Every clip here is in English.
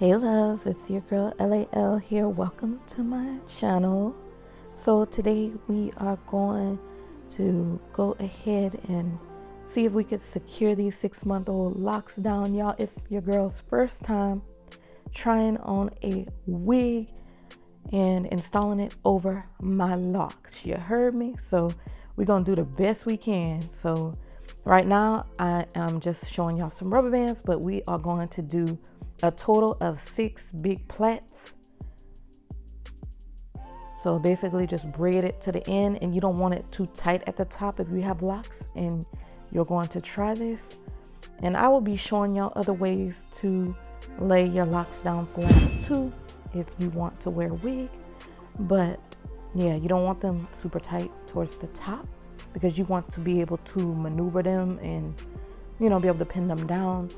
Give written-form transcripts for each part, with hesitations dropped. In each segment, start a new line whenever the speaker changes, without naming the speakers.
Hey loves, it's your girl LAL here. Welcome to my channel. So today we are going to go ahead and see if we could secure these 6-month-old locks down. Y'all, it's your girl's first time trying on a wig and installing it over my locks. You heard me? So we're gonna do the best we can. So right now I am just showing y'all some rubber bands, but we are going to do a total of 6 big plaits. So basically just braid it to the end, and you don't want it too tight at the top if you have locks and you're going to try this. And I will be showing y'all other ways to lay your locks down flat too if you want to wear a wig. But yeah, you don't want them super tight towards the top because you want to be able to maneuver them and, you know, be able to pin them down.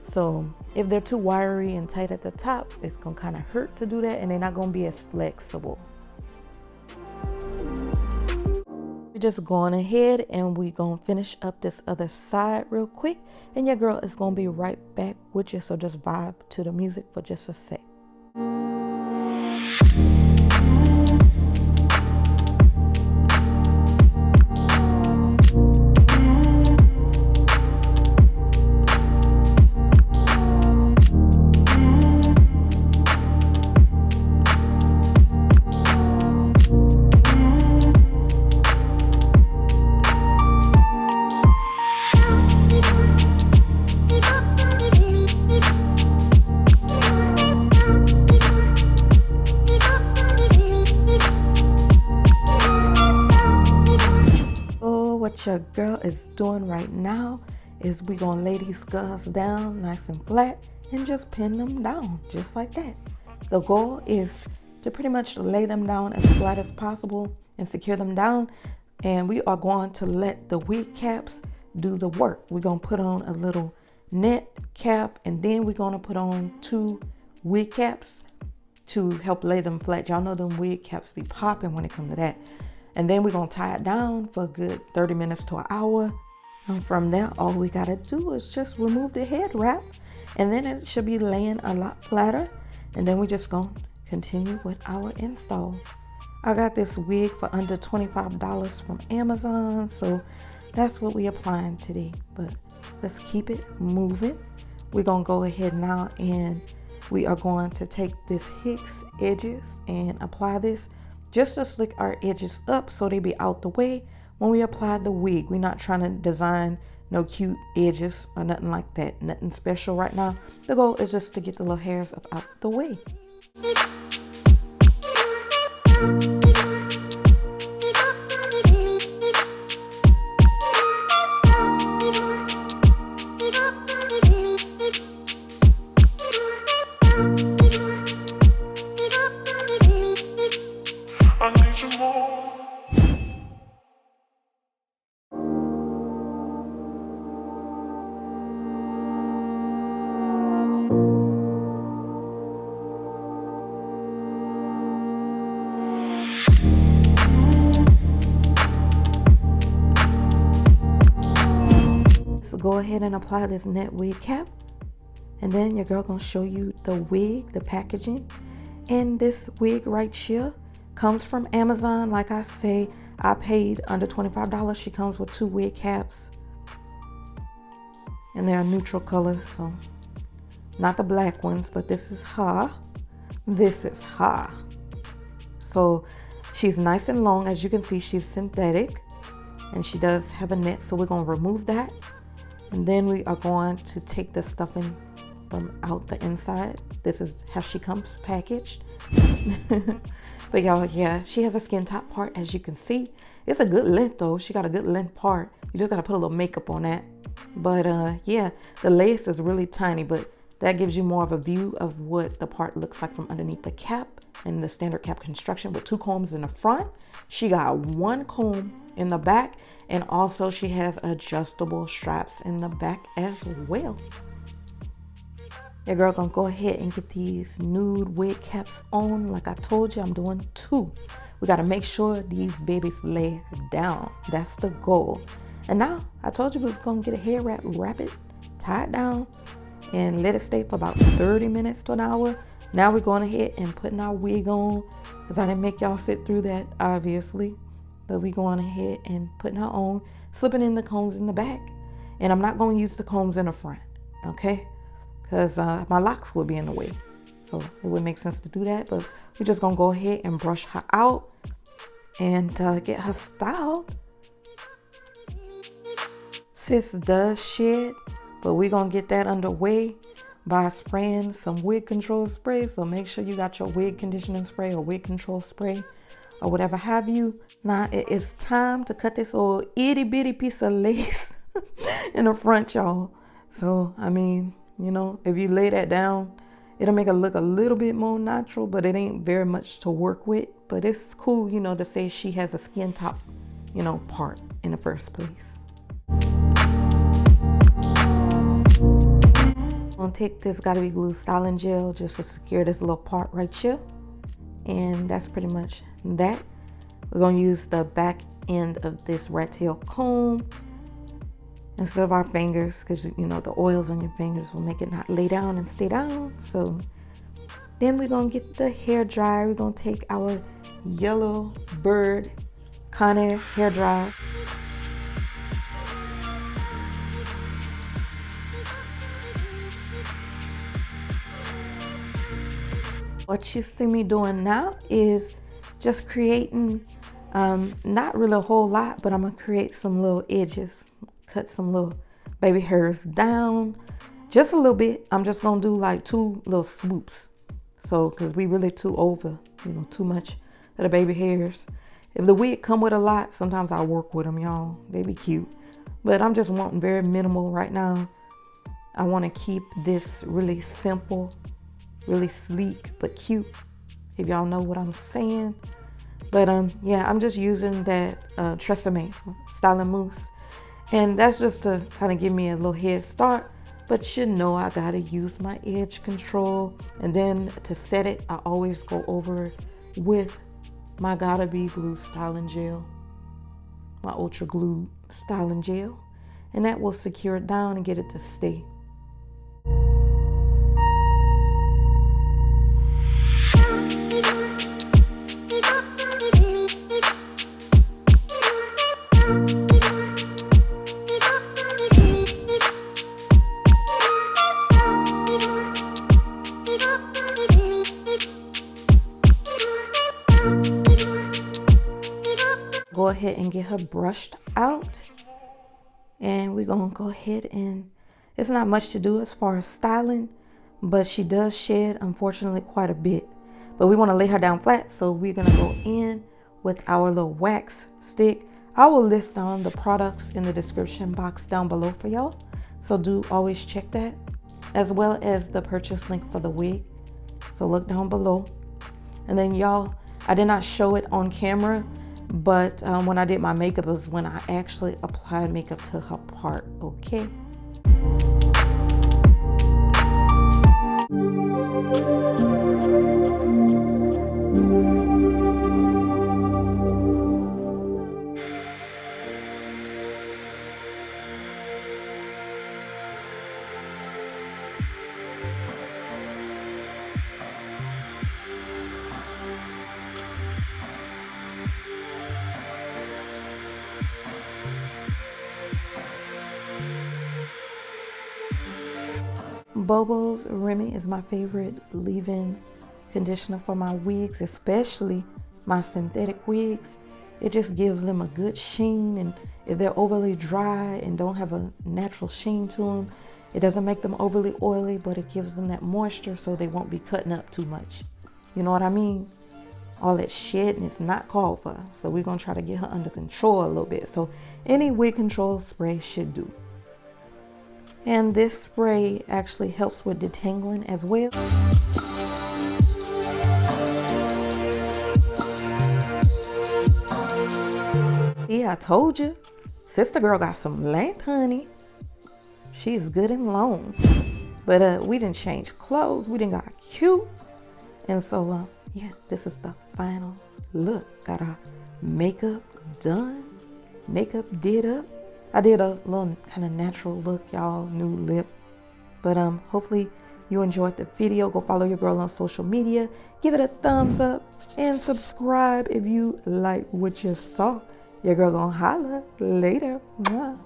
So if they're too wiry and tight at the top, it's gonna kind of hurt to do that, and they're not gonna be as flexible. We're just going ahead and we're gonna finish up this other side real quick, and your girl is gonna be right back with you. So just vibe to the music for just a sec. What your girl is doing right now is we gonna lay these skulls down nice and flat and just pin them down just like that. The goal is to pretty much lay them down as flat as possible and secure them down, and we are going to let the wig caps do the work. We're gonna put on a little net cap, and then we're gonna put on 2 wig caps to help lay them flat. Y'all know them wig caps be popping when it comes to that. And then we're gonna tie it down for a good 30 minutes to an hour. And from there, all we gotta do is just remove the head wrap, and then it should be laying a lot flatter. And then we just gonna continue with our install. I got this wig for under $25 from Amazon, so that's what we applying today. But let's keep it moving. We're gonna go ahead now, and we are going to take this Hicks edges and apply this just to slick our edges up so they be out the way when we apply the wig. We're not trying to design no cute edges or nothing like that. Nothing special right now. The goal is just to get the little hairs up out the way. So go ahead and apply this net wig cap, and then your girl gonna show you the wig, the packaging. And this wig right here comes from Amazon. Like I say, I paid under $25. She comes with 2 wig caps, and they're a neutral color, so not the black ones, but this is her. This is her. So she's nice and long. As you can see, she's synthetic, and she does have a net, so we're gonna remove that. And then we are going to take the stuffing from out the inside. This is how she comes packaged. But y'all, yeah, she has a skin top part, as you can see. It's a good length though. She got a good length part. You just gotta put a little makeup on that. But yeah, the lace is really tiny, but that gives you more of a view of what the part looks like from underneath the cap and the standard cap construction with 2 combs in the front. She got 1 comb in the back, and also she has adjustable straps in the back as well. Your girl gonna go ahead and get these nude wig caps on. Like I told you, I'm doing 2. We gotta make sure these babies lay down. That's the goal. And now, I told you we was gonna get a hair wrap it, tie it down, and let it stay for about 30 minutes to an hour. Now we're going ahead and putting our wig on, because I didn't make y'all sit through that, obviously. But we're going ahead and putting her on, slipping in the combs in the back. And I'm not going to use the combs in the front, okay? Because my locks will be in the way. So it would make sense to do that. But we're just going to go ahead and brush her out and get her styled. Sis does shed, but we're going to get that underway by spraying some wig control spray. So make sure you got your wig conditioning spray or wig control spray or whatever have you. Now it is time to cut this old itty bitty piece of lace in the front, y'all. So, I mean, you know, if you lay that down, it'll make it look a little bit more natural, but it ain't very much to work with. But it's cool, you know, to say she has a skin top, you know, part in the first place. I'm gonna take this Gotta Be Glue styling gel just to secure this little part right here, and that's pretty much that. We're gonna use the back end of this rat tail comb instead of our fingers, because you know the oils on your fingers will make it not lay down and stay down. So then we're gonna get the hair dryer. We're gonna take our yellow bird Conair hair dryer. What you see me doing now is just creating, not really a whole lot, but I'm gonna create some little edges, cut some little baby hairs down, just a little bit. I'm just gonna do like 2 little swoops. So, cause we really too over, you know, too much of the baby hairs. If the wig come with a lot, sometimes I work with them, y'all. They be cute, but I'm just wanting very minimal right now. I wanna keep this really simple, really sleek but cute, if y'all know what I'm saying. But yeah, I'm just using that Tresemme styling mousse, and that's just to kind of give me a little head start. But you know I gotta use my edge control, and then to set it, I always go over with my Gotta Be Glue styling gel, my Ultra Glue styling gel, and that will secure it down and get it to stay. Go ahead and get her brushed out, and we're gonna go ahead and it's not much to do as far as styling, but she does shed, unfortunately, quite a bit. But we want to lay her down flat, so we're gonna go in with our little wax stick. I will list down the products in the description box down below for y'all, so do always check that, as well as the purchase link for the wig. So look down below. And then y'all, I did not show it on camera, but when I did my makeup was when I actually applied makeup to her part, okay? Bobo's Remy is my favorite leave-in conditioner for my wigs, especially my synthetic wigs. It just gives them a good sheen, and if they're overly dry and don't have a natural sheen to them, it doesn't make them overly oily, but it gives them that moisture so they won't be cutting up too much. You know what I mean? All that shedding is not called for, so we're gonna try to get her under control a little bit. So any wig control spray should do. And this spray actually helps with detangling as well. Yeah, I told you. Sister girl got some length, honey. She's good and long. But we didn't change clothes. We didn't got cute. And so, yeah, this is the final look. Got our makeup done. Makeup did up. I did a little kind of natural look, y'all. New lip. But hopefully you enjoyed the video. Go follow your girl on social media. Give it a thumbs up. And subscribe if you like what you saw. Your girl gonna holla later. Mwah.